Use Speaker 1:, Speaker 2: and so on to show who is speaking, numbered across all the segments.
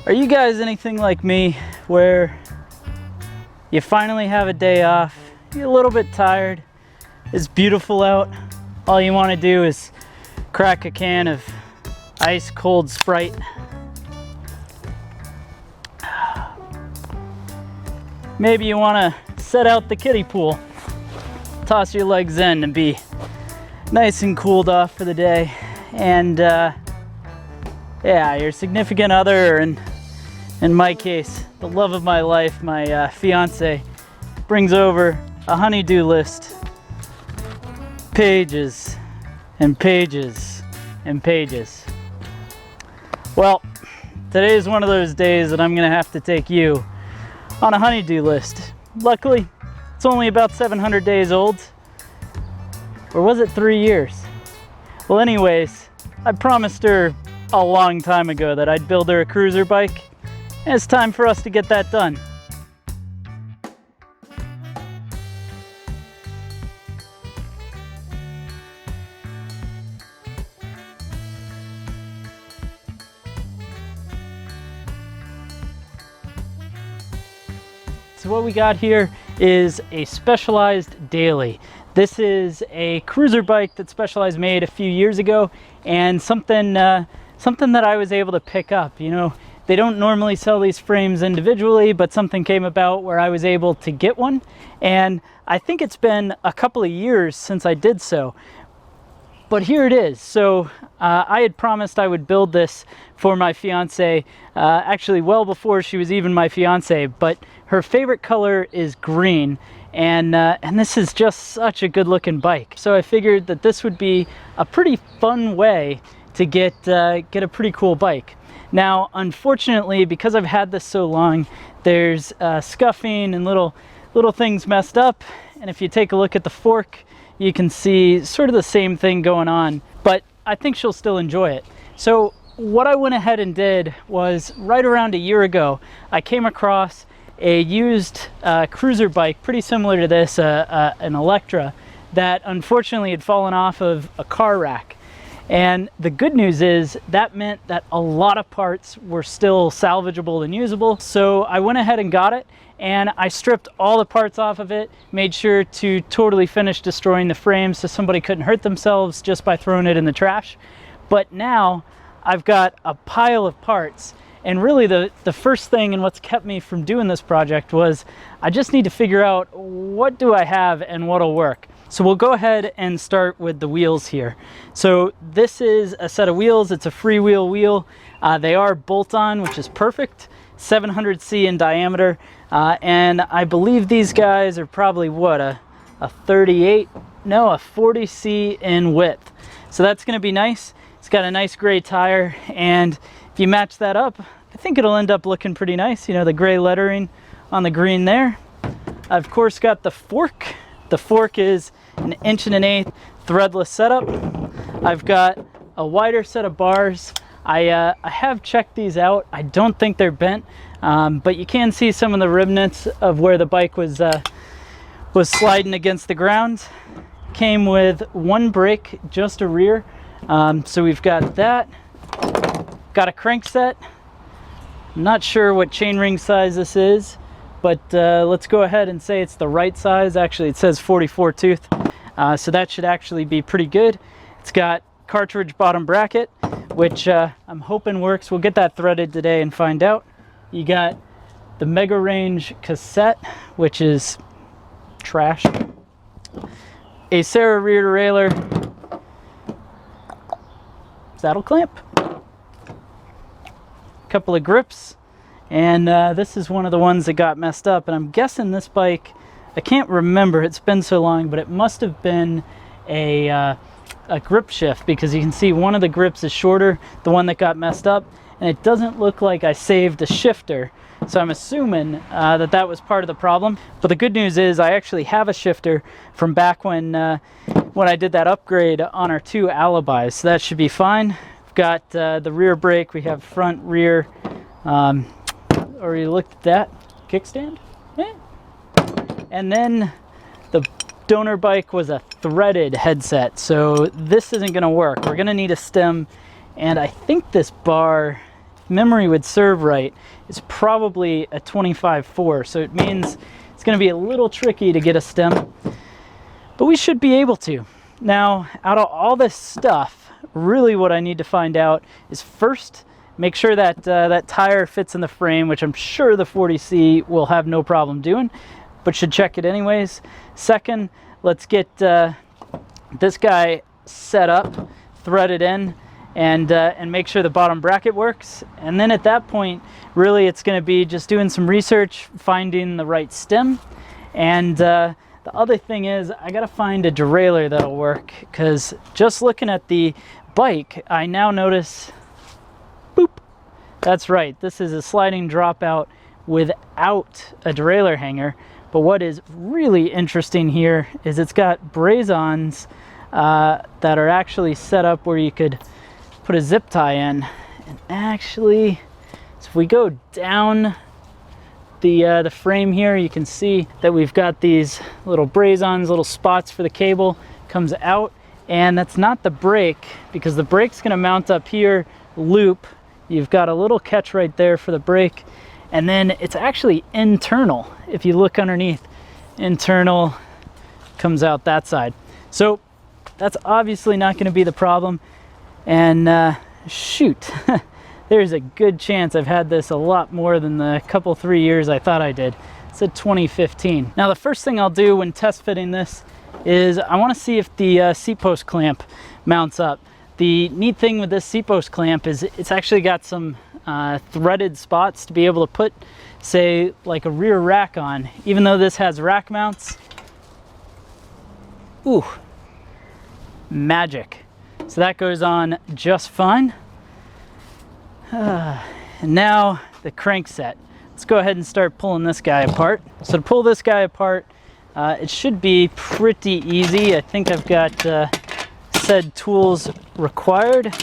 Speaker 1: Are you guys anything like me where you finally have a day off, you're a little bit tired, it's beautiful out, all you want to do is crack a can of ice cold Sprite? Maybe you want to set out the kiddie pool, toss your legs in and be nice and cooled off for the day. And yeah, your significant other, and in my case, the love of my life, my fiance, brings over a honeydew list. Pages and pages and pages. Well, today is one of those days that I'm gonna have to take you on a honeydew list. Luckily, it's only about 700 days old. Or was it 3 years? Well, anyways, I promised her a long time ago that I'd build her a cruiser bike, and it's time for us to get that done. So what we got here is a Specialized Daily. This is a cruiser bike that Specialized made a few years ago, and something that I was able to pick up. You know, they don't normally sell these frames individually, but something came about where I was able to get one, and I think it's been a couple of years since I did so. But here it is. So I had promised I would build this for my fiance, actually well before she was even my fiance, but her favorite color is green, and this is just such a good looking bike. So I figured that this would be a pretty fun way to get a pretty cool bike. Now, unfortunately, because I've had this so long, there's scuffing and little things messed up, and if you take a look at the fork, you can see sort of the same thing going on, but I think she'll still enjoy it. So what I went ahead and did was, right around a year ago, I came across a used cruiser bike pretty similar to this, an Electra, that unfortunately had fallen off of a car rack. And the good news is that meant that a lot of parts were still salvageable and usable. So I went ahead and got it, and I stripped all the parts off of it, made sure to totally finish destroying the frame so somebody couldn't hurt themselves just by throwing it in the trash. But now I've got a pile of parts, and really the first thing and what's kept me from doing this project was I just need to figure out what do I have and what'll work. So we'll go ahead and start with the wheels here. So this is a set of wheels. It's a freewheel wheel. They are bolt-on, which is perfect. 700C in diameter. And I believe these guys are probably what, a 40C in width. So that's gonna be nice. It's got a nice gray tire, and if you match that up, I think it'll end up looking pretty nice. You know, the gray lettering on the green there. I've of course got the fork. The fork is an 1.1 inch threadless setup. I've got a wider set of bars. I have checked these out. I don't think they're bent, but you can see some of the remnants of where the bike was sliding against the ground. Came with one brake, just a rear. So we've got that. Got a crank set. I'm not sure what chainring size this is, but let's go ahead and say it's the right size. Actually, it says 44 tooth, so that should actually be pretty good. It's got cartridge bottom bracket, which I'm hoping works. We'll get that threaded today and find out. You got the Mega Range cassette, which is trash. A Sarah rear derailleur, saddle clamp, couple of grips, and this is one of the ones that got messed up, and I'm guessing this bike, I can't remember, it's been so long, but it must have been a grip shift, because you can see one of the grips is shorter, the one that got messed up, and it doesn't look like I saved a shifter, so I'm assuming that was part of the problem. But the good news is I actually have a shifter from back when I did that upgrade on our 2 Alibis, so that should be fine. We've got the rear brake, we have front, rear, already looked at that, kickstand, yeah. And then the donor bike was a threaded headset, so this isn't gonna work. We're gonna need a stem, and I think this bar, memory would serve right, is probably a 25-4. So it means it's going to be a little tricky to get a stem, but we should be able to. Now, out of all this stuff, really what I need to find out is, first, make sure that that tire fits in the frame, which I'm sure the 40C will have no problem doing, but should check it anyways. Second, let's get this guy set up, threaded in, and make sure the bottom bracket works. And then at that point, really it's going to be just doing some research, finding the right stem. And the other thing is, I got to find a derailleur that'll work, because just looking at the bike, I now notice, boop, that's right, this is a sliding dropout without a derailleur hanger. But what is really interesting here is it's got braze-ons that are actually set up where you could put a zip tie in. And actually, so if we go down the frame here, you can see that we've got these little braze-ons, little spots for the cable, comes out. And that's not the brake, because the brake's gonna mount up here, loop. You've got a little catch right there for the brake. And then it's actually internal. If you look underneath, internal comes out that side. So that's obviously not going to be the problem. And shoot, there's a good chance I've had this a lot more than the couple 3 years I thought I did. It said 2015. Now the first thing I'll do when test fitting this is I want to see if the seat post clamp mounts up. The neat thing with this seat post clamp is it's actually got some threaded spots to be able to put, say, like a rear rack on. Even though this has rack mounts, ooh, magic. So that goes on just fine. And now the crankset. Let's go ahead and start pulling this guy apart. So to pull this guy apart, it should be pretty easy. I think I've got said tools required.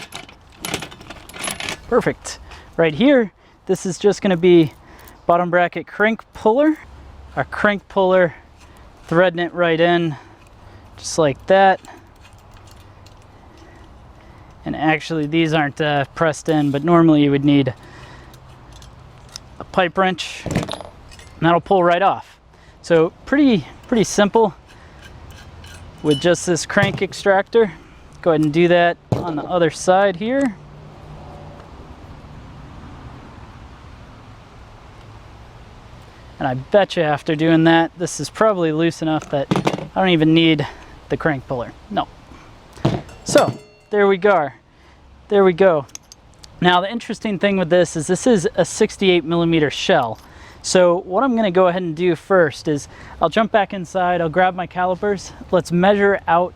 Speaker 1: Perfect. Right here, this is just going to be bottom bracket crank puller. Our crank puller, threading it right in, just like that. And actually, these aren't pressed in, but normally you would need a pipe wrench, and that'll pull right off. So pretty simple with just this crank extractor. Go ahead and do that on the other side here. And I bet you after doing that, this is probably loose enough that I don't even need the crank puller. No. So there we go. There we go. Now the interesting thing with this is a 68mm shell. So what I'm going to go ahead and do first is I'll jump back inside, I'll grab my calipers, let's measure out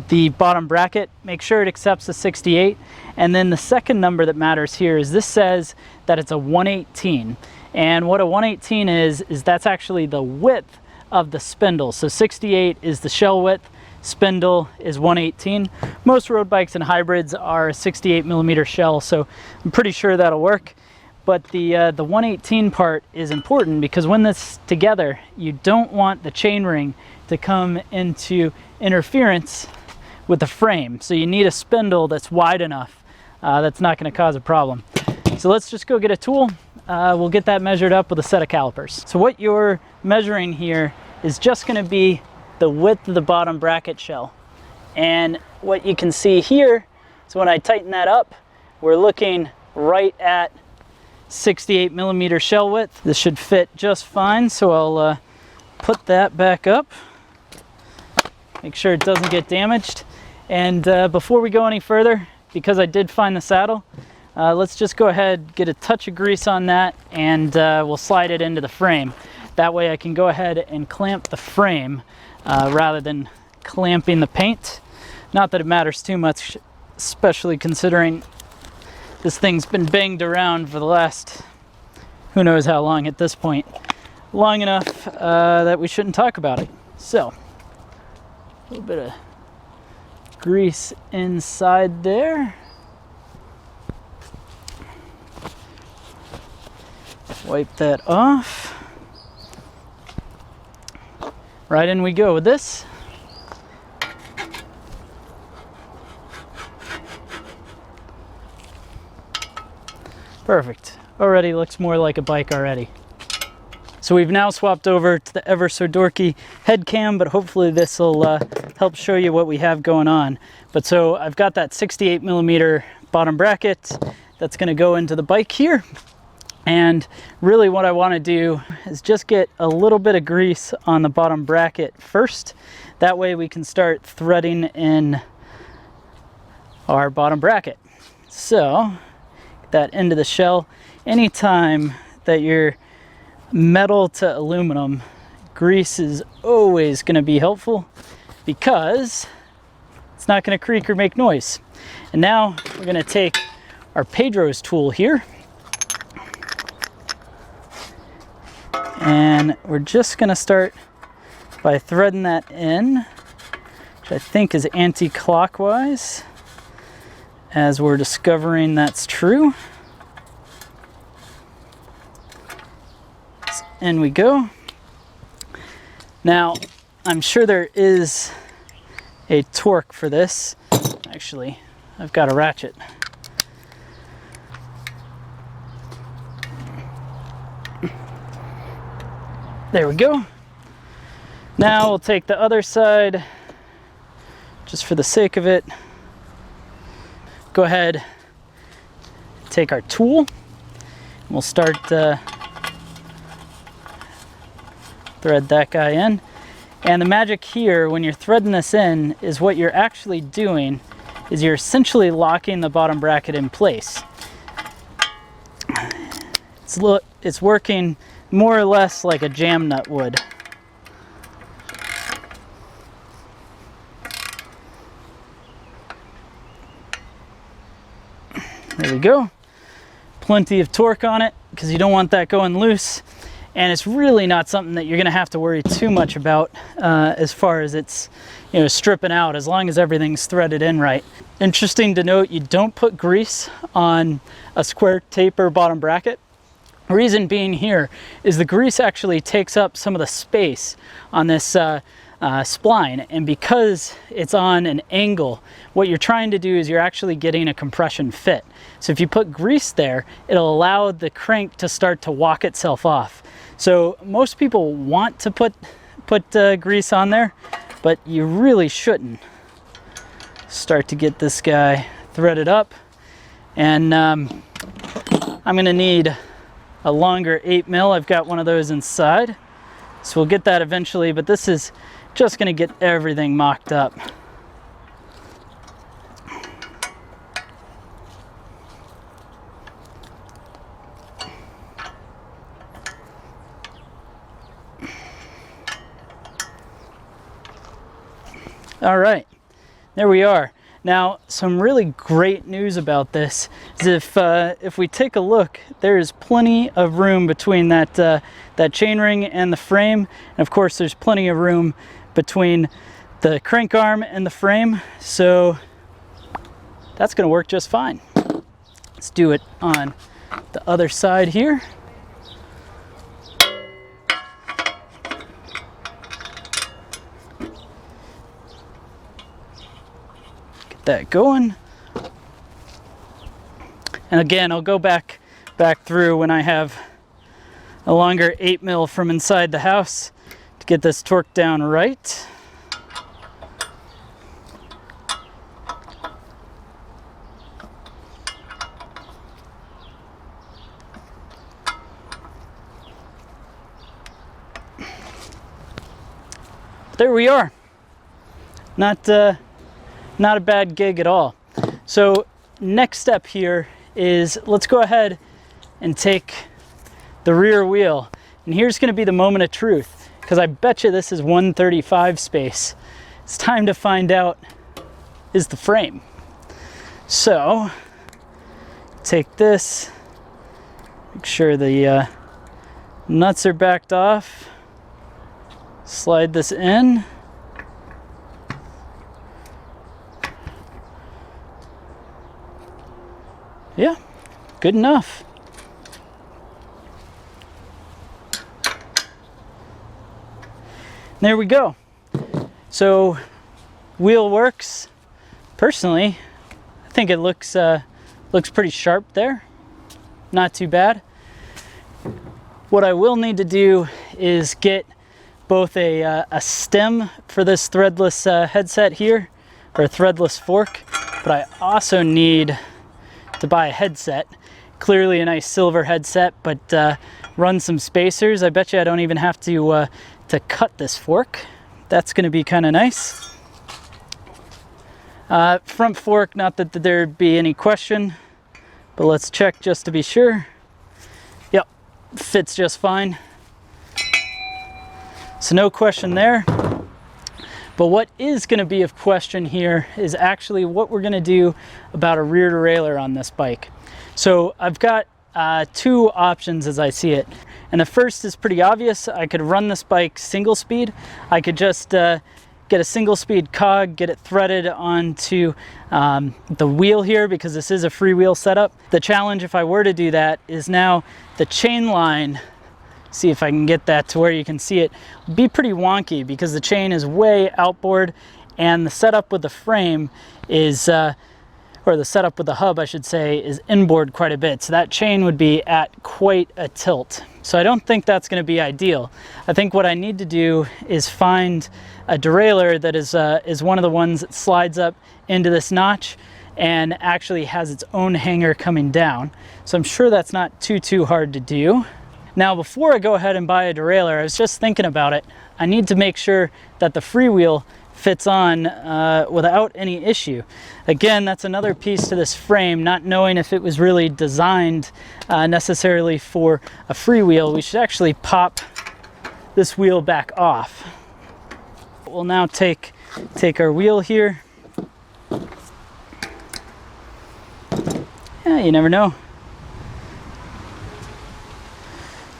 Speaker 1: the bottom bracket, make sure it accepts a 68, and then the second number that matters here is this says that it's a 118. And what a 118 is that's actually the width of the spindle. So 68 is the shell width, spindle is 118. Most road bikes and hybrids are a 68mm shell, so I'm pretty sure that'll work. But the 118 part is important because when this together, you don't want the chainring to come into interference with the frame. So you need a spindle that's wide enough that's not going to cause a problem. So let's just go get a tool. We'll get that measured up with a set of calipers. So what you're measuring here is just going to be the width of the bottom bracket shell. And what you can see here, so when I tighten that up, we're looking right at 68mm shell width. This should fit just fine, so I'll put that back up. Make sure it doesn't get damaged. And before we go any further, because I did find the saddle, let's just go ahead, get a touch of grease on that, and we'll slide it into the frame. That way I can go ahead and clamp the frame rather than clamping the paint. Not that it matters too much, especially considering this thing's been banged around for the last who knows how long at this point. Long enough that we shouldn't talk about it. So, a little bit of grease inside there. Wipe that off. Right in we go with this. Perfect. Already looks more like a bike already. So we've now swapped over to the ever so dorky head cam, but hopefully this will help show you what we have going on. But so I've got that 68mm bottom bracket that's going to go into the bike here. And really what I want to do is just get a little bit of grease on the bottom bracket first. That way we can start threading in our bottom bracket. So get that into the shell. Anytime that you're metal to aluminum, grease is always going to be helpful because it's not going to creak or make noise. And now we're going to take our Pedro's tool here, and we're just going to start by threading that in, which I think is anti-clockwise, as we're discovering that's true. In we go. Now, I'm sure there is a torque for this. Actually, I've got a ratchet. There we go. Now we'll take the other side, just for the sake of it. Go ahead, take our tool, and we'll start thread that guy in. And the magic here when you're threading this in is what you're actually doing is you're essentially locking the bottom bracket in place. It's working more or less like a jam nut would. There we go. Plenty of torque on it because you don't want that going loose. And it's really not something that you're going to have to worry too much about as far as it's, stripping out, as long as everything's threaded in right. Interesting to note, you don't put grease on a square taper bottom bracket. Reason being here is the grease actually takes up some of the space on this spline, and because it's on an angle, what you're trying to do is you're actually getting a compression fit. So if you put grease there, it'll allow the crank to start to walk itself off. So most people want to put grease on there, but you really shouldn't. Start to get this guy threaded up, and I'm gonna need a longer 8mm. I've got one of those inside, so we'll get that eventually, but this is just gonna get everything mocked up. All right, there we are. Now, some really great news about this is if we take a look, there is plenty of room between that chainring and the frame. And of course, there's plenty of room between the crank arm and the frame. So that's gonna work just fine. Let's do it on the other side here. That going, and again I'll go back through when I have a longer 8mm from inside the house to get this torque down right. There we are. Not a bad gig at all. So next step here is let's go ahead and take the rear wheel. And here's gonna be the moment of truth, because I bet you this is 135 space. It's time to find out is the frame. So take this, make sure the nuts are backed off, slide this in. Yeah, good enough. There we go. So wheel works. Personally, I think it looks pretty sharp there. not too bad. What I will need to do is get both a stem for this threadless headset here, or a threadless fork, but I also need to buy a headset. Clearly a nice silver headset, but run some spacers. I bet you I don't even have to cut this fork. That's gonna be kind of nice. Front fork, not that there'd be any question, but let's check just to be sure. Yep, fits just fine. So no question there. But what is going to be of question here is actually what we're going to do about a rear derailleur on this bike. So I've got two options as I see it. And the first is pretty obvious. I could run this bike single speed. I could just get a single speed cog, get it threaded onto the wheel here, because this is a freewheel setup. The challenge if I were to do that is now the chain line, see if I can get that to where you can see it, be pretty wonky because the chain is way outboard and the setup with the frame is, or the setup with the hub I should say, is inboard quite a bit. So that chain would be at quite a tilt. So I don't think that's going to be ideal. I think what I need to do is find a derailleur that is one of the ones that slides up into this notch and actually has its own hanger coming down. So I'm sure that's not too hard to do. Now, before I go ahead and buy a derailleur, I was just thinking about it. I need to make sure that the freewheel fits on without any issue. Again, that's another piece to this frame, not knowing if it was really designed necessarily for a freewheel. We should actually pop this wheel back off. We'll now take our wheel here. Yeah, you never know.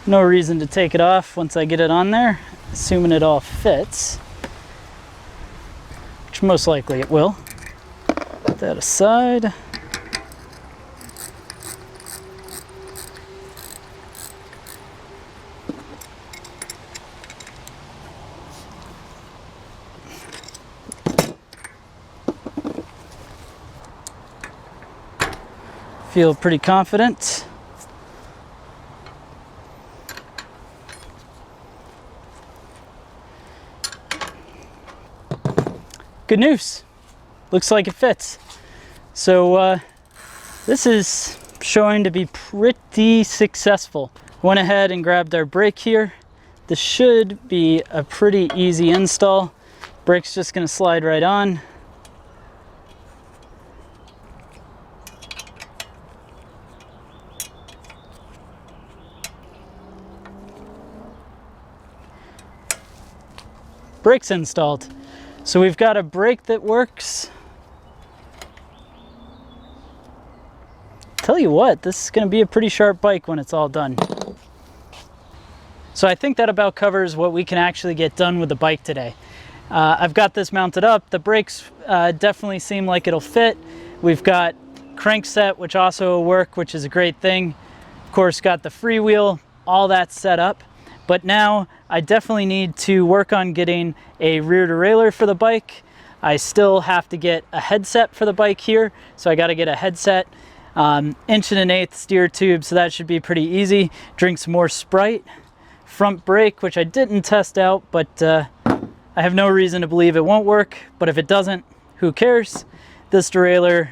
Speaker 1: No reason to take it off once I get it on there, assuming it all fits, which most likely it will. Put that aside. Feel pretty confident. Good news, looks like it fits. So this is showing to be pretty successful. Went ahead and grabbed our brake here. This should be a pretty easy install. Brake's just gonna slide right on. Brake's installed. So we've got a brake that works. Tell you what, this is going to be a pretty sharp bike when it's all done. So I think that about covers what we can actually get done with the bike today. I've got this mounted up. The brakes definitely seem like it'll fit. We've got crankset, which also will work, which is a great thing. Of course, got the freewheel, all that set up. But now I definitely need to work on getting a rear derailleur for the bike. I still have to get a headset for the bike here. So I got to get a headset, 1 1/8" steer tube. So that should be pretty easy. Drink some more Sprite. Front brake, which I didn't test out, but I have no reason to believe it won't work. But if it doesn't, who cares? This derailleur,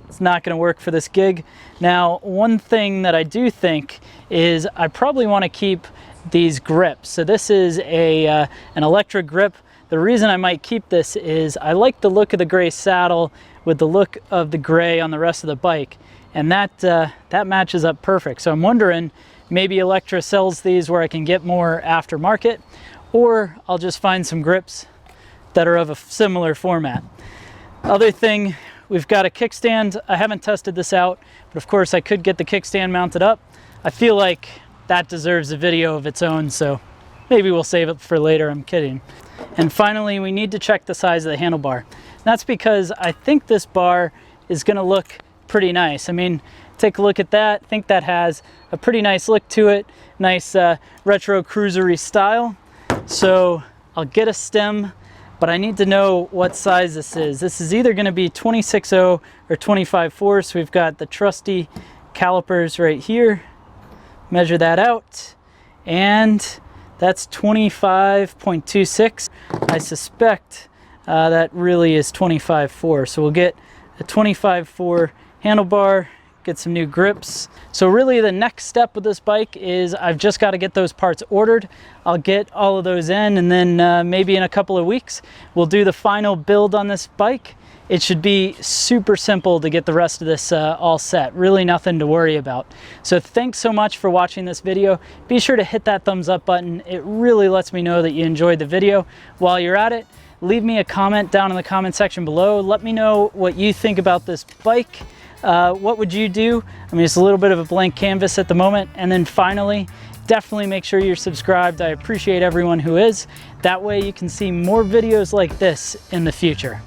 Speaker 1: it's not going to work for this gig. Now, one thing that I do think is I probably want to keep these grips. So this is an Electra grip. The reason I might keep this is I like the look of the gray saddle with the look of the gray on the rest of the bike, and that matches up perfect. So I'm wondering, maybe Electra sells these where I can get more aftermarket, or I'll just find some grips that are of a similar format. Other thing, we've got a kickstand. I haven't tested this out, but of course I could get the kickstand mounted up. I feel like that deserves a video of its own, so maybe we'll save it for later. I'm kidding. And finally, we need to check the size of the handlebar. That's because I think this bar is going to look pretty nice. I mean, take a look at that. I think that has a pretty nice look to it. Nice retro cruisery style. So I'll get a stem, but I need to know what size this is. This is either going to be 26.0 or 25.4. So we've got the trusty calipers right here, measure that out, and that's 25.26. I suspect that really is 25.4. So we'll get a 25.4 handlebar, get some new grips. So really the next step with this bike is I've just got to get those parts ordered. I'll get all of those in, and then maybe in a couple of weeks, we'll do the final build on this bike. It should be super simple to get the rest of this all set. Really nothing to worry about. So thanks so much for watching this video. Be sure to hit that thumbs up button. It really lets me know that you enjoyed the video. While you're at it, leave me a comment down in the comment section below. Let me know what you think about this bike. What would you do? I mean, it's a little bit of a blank canvas at the moment. And then finally, definitely make sure you're subscribed. I appreciate everyone who is. That way you can see more videos like this in the future.